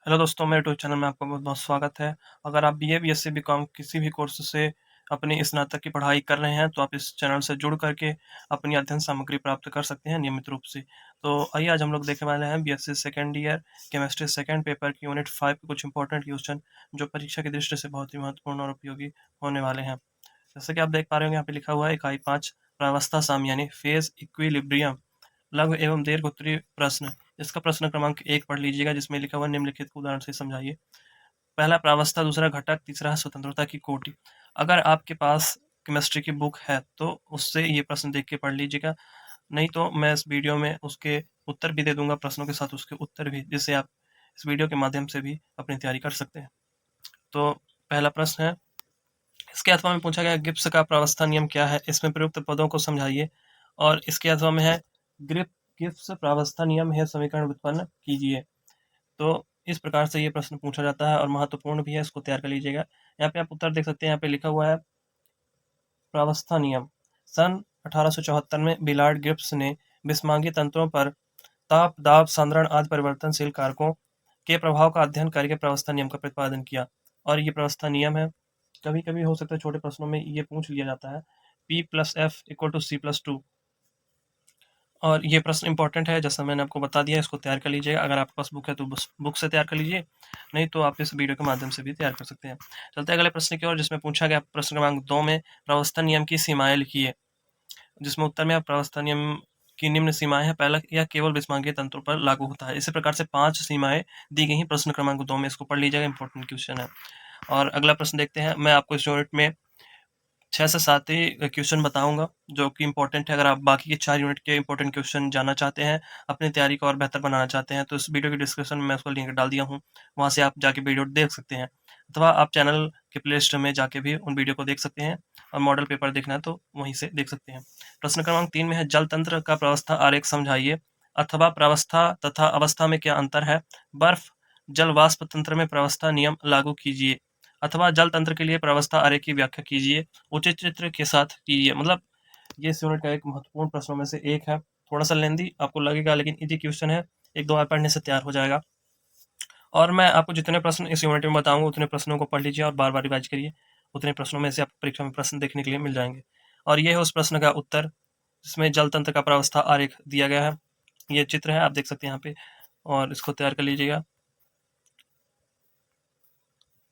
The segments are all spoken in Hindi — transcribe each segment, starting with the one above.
हेलो दोस्तों, मेरे यूट्यूब चैनल में आपका बहुत-बहुत स्वागत है। अगर आप बीए, बीएससी, बीकॉम किसी भी कोर्स से अपनी स्नातक की पढ़ाई कर रहे हैं, तो आप इस चैनल से जुड़ करके अपनी अध्ययन सामग्री प्राप्त कर सकते हैं नियमित रूप से। तो आइए आज हम लोग देखने वाले हैं BSc second year chemistry second paper की यूनिट 5 के कुछ इंपॉर्टेंट क्वेश्चन जो परीक्षा की दृष्टि से बहुत ही महत्वपूर्ण और उपयोगी होने वाले हैं। जैसे कि आप देख पा रहे होंगे यहाँ पे लिखा हुआ है इकाई 5 प्रावस्था साम्य यानी फेज इक्विलिब्रियम लघु एवं दीर्घ उत्तरीय प्रश्न। इसका प्रश्न क्रमांक 1 पढ़ लीजिएगा जिसमें लिखा हुआ निम्नलिखित को उदाहरण से समझाइए। पहला प्रावस्था, दूसरा घटक, तीसरा है स्वतंत्रता की कोटि। अगर आपके पास केमिस्ट्री की बुक है तो उससे ये प्रश्न देख के पढ़ लीजिएगा, नहीं तो मैं इस वीडियो में उसके उत्तर भी दे दूंगा, प्रश्नों के साथ उसके उत्तर भी, जिससे आप इस वीडियो के माध्यम से भी अपनी तैयारी कर सकते हैं। तो पहला प्रश्न है, इसके अथवा में पूछा गया गिब्स का प्रावस्था नियम क्या है, इसमें प्रयुक्त पदों को समझाइए। और इसके अथवा में है ग्रिप गिब्स प्रावस्था नियम है समीकरण व्युत्पन्न कीजिए। तो इस प्रकार से ये प्रश्न पूछा जाता है और महत्वपूर्ण भी है, इसको तैयार कर लीजिएगा। यहाँ पे आप उत्तर देख सकते हैं, यहाँ पे लिखा हुआ है प्रावस्था नियम। सन 1874 में बिलार्ड गिब्स ने विस्मांगी तंत्रों पर ताप, दाब, सांद्रण आदि परिवर्तनशील कारकों के प्रभाव का अध्ययन करके प्रावस्था नियम का प्रतिपादन किया। और ये प्रावस्था नियम है, कभी कभी हो सकता है छोटे प्रश्नों में ये पूछ लिया जाता है, P+F=C+2। और ये प्रश्न इंपॉर्टेंट है, जैसा मैंने आपको बता दिया, इसको तैयार कर लीजिएगा। अगर आपके पास बुक है तो बुक से तैयार कर लीजिए, नहीं तो आप इस वीडियो के माध्यम से भी तैयार कर सकते हैं। चलते हैं अगले प्रश्न की ओर, जिसमें पूछा गया प्रश्न क्रमांक 2 में प्रावस्था नियम की सीमाएं लिखिए। जिसमें उत्तर में प्रावस्था नियम की निम्न सीमाएं हैं। पहला, यह केवल विस्मांगीय तंत्रों पर लागू होता है। इसी प्रकार से 5 सीमाएं दी गई हैं प्रश्न क्रमांक 2 में, इसको पढ़ लीजिएगा, इंपॉर्टेंट क्वेश्चन है। और अगला प्रश्न देखते हैं। मैं आपको इस यूनिट में 6 से 7 ही क्वेश्चन बताऊंगा जो कि इंपॉर्टेंट है। अगर आप बाकी के 4 यूनिट के इंपॉर्टेंट क्वेश्चन जानना चाहते हैं, अपनी तैयारी को और बेहतर बनाना चाहते हैं, तो इस वीडियो के डिस्क्रिप्शन में मैं उसका लिंक डाल दिया हूँ, वहाँ से आप जाके वीडियो देख सकते हैं। अथवा आप चैनल के प्ले लिस्ट में जाके भी उन वीडियो को देख सकते हैं, और मॉडल पेपर देखना है तो वहीं से देख सकते हैं। प्रश्न क्रमांक 3 में है जल तंत्र का प्रावस्था आरेख समझाइए, अथवा प्रावस्था तथा अवस्था में क्या अंतर है। बर्फ जल वाष्प तंत्र में प्रावस्था नियम लागू कीजिए, अथवा जल तंत्र के लिए प्रावस्था आरेख की व्याख्या कीजिए, उचित चित्र के साथ कीजिए। मतलब ये इस यूनिट का एक महत्वपूर्ण प्रश्नों में से एक है। थोड़ा सा लेंदी आपको लगेगा, लेकिन इजी क्वेश्चन है, एक दो बार पढ़ने से तैयार हो जाएगा। और मैं आपको जितने प्रश्न इस यूनिट में बताऊंगा उतने प्रश्नों को पढ़ लीजिए और बार बार रिवाइज करिए। उतने प्रश्नों में से आपको परीक्षा में प्रश्न देखने के लिए मिल जाएंगे। और ये है उस प्रश्न का उत्तर, जिसमें जल तंत्र का प्रावस्था आरेख दिया गया है। ये चित्र है, आप देख सकते हैं यहाँ पे, और इसको तैयार कर लीजिएगा।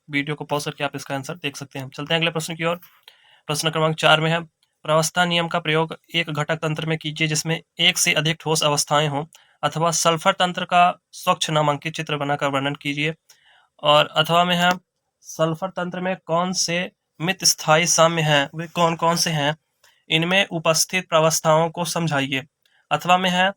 वीडियो को पॉज करके आप इसका आंसर देख सकते हैं। चलते हैं अगले प्रश्न की ओर। प्रश्न क्रमांक 4 में है प्रावस्था नियम का प्रयोग एक घटक तंत्र में कीजिए जिसमें एक से अधिक ठोस अवस्थाएं हों, अथवा सल्फर तंत्र का स्वच्छ नामांकित चित्र बनाकर वर्णन कीजिए। और अथवा में है सल्फर तंत्र में कौन से मित स्थायी साम्य हैं, वे कौन कौन से हैं, इनमें उपस्थित प्रावस्थाओं को समझाइए। अथवा में है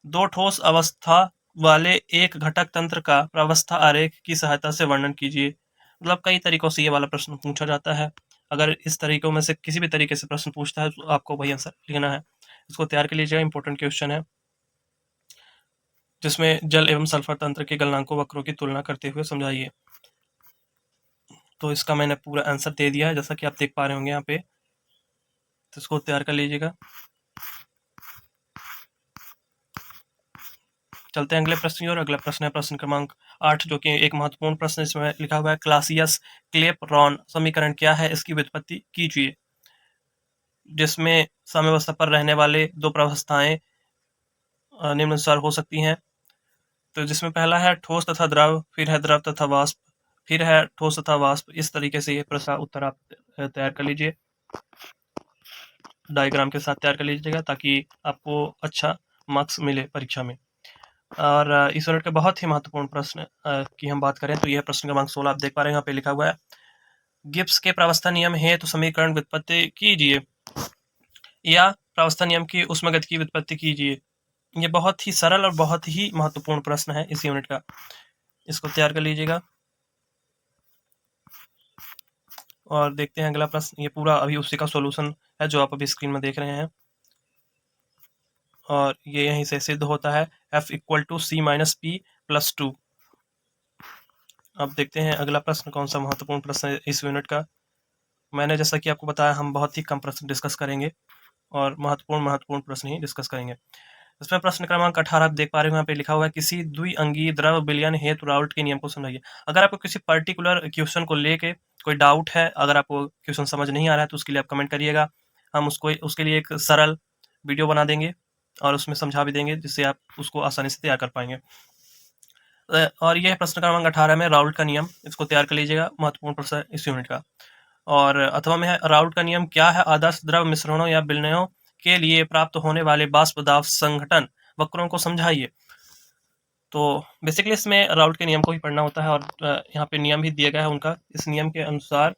दो ठोस अवस्था वाले एक घटक तंत्र का प्रावस्था आरेख की सहायता से वर्णन कीजिए। मतलब कई तरीकों से ये वाला प्रश्न पूछा जाता है। अगर इस तरीकों में से किसी भी तरीके से प्रश्न पूछता है तो आपको वही आंसर लिखना है। इसको तैयार कर लीजिएगा, इंपॉर्टेंट क्वेश्चन है, जिसमें जल एवं सल्फर तंत्र के गलनांकों वक्रों की तुलना करते हुए समझाइए। तो इसका मैंने पूरा आंसर दे दिया है, जैसा कि आप देख पा रहे होंगे यहाँ पे। तो इसको तैयार कर लीजिएगा। चलते हैं अगले प्रश्न की ओर। अगला प्रश्न है प्रश्न क्रमांक 8, जो कि एक महत्वपूर्ण प्रश्न। इसमें लिखा हुआ है क्लासियस क्लेपरॉन समीकरण क्या है, इसकी व्युत्पत्ति कीजिए। जिसमें साम्यावस्था पर रहने वाले दो प्रावस्थाएं निम्नानुसार हो सकती हैं। तो जिसमें पहला है ठोस तथा द्रव, फिर है द्रव तथा वाष्प, फिर है ठोस तथा वाष्प। इस तरीके से ये प्रश्न उत्तर आप तैयार कर लीजिए, डायग्राम के साथ तैयार कर लीजिएगा, ताकि आपको अच्छा मार्क्स मिले परीक्षा में। और इस यूनिट के बहुत ही महत्वपूर्ण प्रश्न की हम बात करें तो यह प्रश्न क्रमांक 16 आप देख पा रहे हैं, यहाँ पे लिखा हुआ है गिब्स के प्रावस्था नियम है तो समीकरण व्युत्पत्ति कीजिए, या प्रावस्था नियम की उष्मागति की व्युत्पत्ति कीजिए। ये बहुत ही सरल और बहुत ही महत्वपूर्ण प्रश्न है इस यूनिट का। इसको तैयार कर लीजिएगा और देखते हैं अगला प्रश्न। ये पूरा अभी उसी का सॉल्यूशन है जो आप अभी स्क्रीन में देख रहे हैं, और ये यहीं से सिद्ध होता है F=C-P+2। अब देखते हैं अगला प्रश्न कौन सा महत्वपूर्ण प्रश्न है इस यूनिट का। मैंने जैसा कि आपको बताया, हम बहुत ही कम प्रश्न डिस्कस करेंगे और महत्वपूर्ण प्रश्न ही डिस्कस करेंगे। इसमें प्रश्न क्रमांक 18 आप देख पा रहे हो, यहाँ पे लिखा हुआ है किसी द्विअंगीय द्रव विलयन हेतु राउल्ट के नियम को समझाइए। अगर आपको किसी पर्टिकुलर क्वेश्चन को लेके कोई डाउट है, अगर आपको क्वेश्चन समझ नहीं आ रहा है तो उसके लिए आप कमेंट करिएगा, हम उसके लिए एक सरल वीडियो बना देंगे और उसमें समझा भी देंगे, जिससे आप उसको आसानी से तैयार कर पाएंगे। और यह प्रश्न क्रमांक 18 में राउल्ट का नियम, इसको तैयार कर लीजिएगा, महत्वपूर्ण प्रश्न इस यूनिट का। और अथवा में है राउल्ट का नियम क्या है, आदर्श द्रव मिश्रणों या विलयनों के लिए प्राप्त होने वाले बाष्प दाब संघटन वक्रों को समझाइए। तो बेसिकली इसमें राउल्ट के नियम को ही पढ़ना होता है, और यहाँ पे नियम भी दिया गया है उनका। इस नियम के अनुसार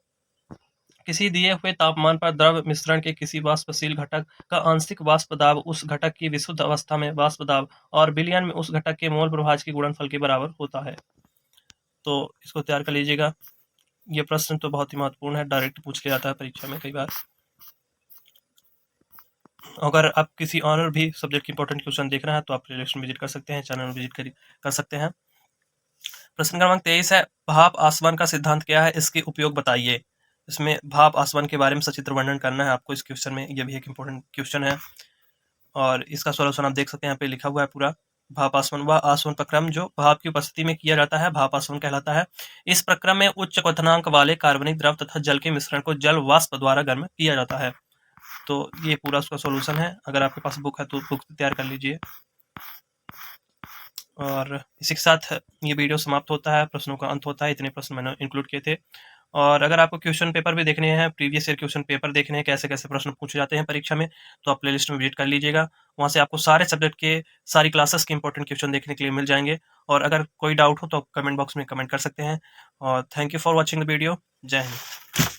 किसी दिए हुए तापमान पर द्रव मिश्रण के किसी वाष्पशील घटक का आंशिक वाष्प दाब उस घटक की विशुद्ध अवस्था में वाष्प दाब और विलयन में उस घटक के मोल प्रभाज के गुणनफल के बराबर होता है। तो इसको तैयार कर लीजिएगा। ये प्रश्न तो बहुत ही महत्वपूर्ण है, डायरेक्ट पूछ लिया जाता है परीक्षा में कई बार। अगर आप किसी और भी सब्जेक्ट की इंपॉर्टेंट क्वेश्चन देख रहे हैं तो आप प्लेलिस्ट में विजिट कर सकते हैं, चैनल में विजिट कर सकते हैं। प्रश्न क्रमांक 23 है, भाप आसवन का सिद्धांत क्या है, इसके उपयोग बताइए। इसमें भाप आसवन के बारे में सचित्र वर्णन करना है आपको इस क्वेश्चन में। यह भी एक इंपॉर्टेंट क्वेश्चन है और इसका सॉल्यूशन आप देख सकते हैं, यहाँ पे लिखा हुआ है पूरा। भाप आसवन वह आसवन प्रक्रम जो भाप की उपस्थिति में किया जाता है, भाप आसवन कहलाता है। इस प्रक्रम में उच्च क्वथनांक वाले कार्बनिक द्रव तथा जल के मिश्रण को जल वाष्प द्वारा गर्म किया जाता है। तो ये पूरा उसका सॉल्यूशन है। अगर आपके पास बुक है तो बुक तैयार कर लीजिए। और इसी के साथ ये वीडियो समाप्त होता है, प्रश्नों का अंत होता है। इतने प्रश्न मैंने इंक्लूड किए थे। और अगर आपको क्वेश्चन पेपर भी देखने हैं, प्रीवियस ईयर क्वेश्चन पेपर देखने हैं, कैसे कैसे प्रश्न पूछे जाते हैं परीक्षा में, तो आप प्लेलिस्ट में विजिट कर लीजिएगा। वहाँ से आपको सारे सब्जेक्ट के सारी क्लासेस के इंपॉर्टेंट क्वेश्चन देखने के लिए मिल जाएंगे। और अगर कोई डाउट हो तो आप कमेंट बॉक्स में कमेंट कर सकते हैं। और thank you for watching the video. जय हिंद।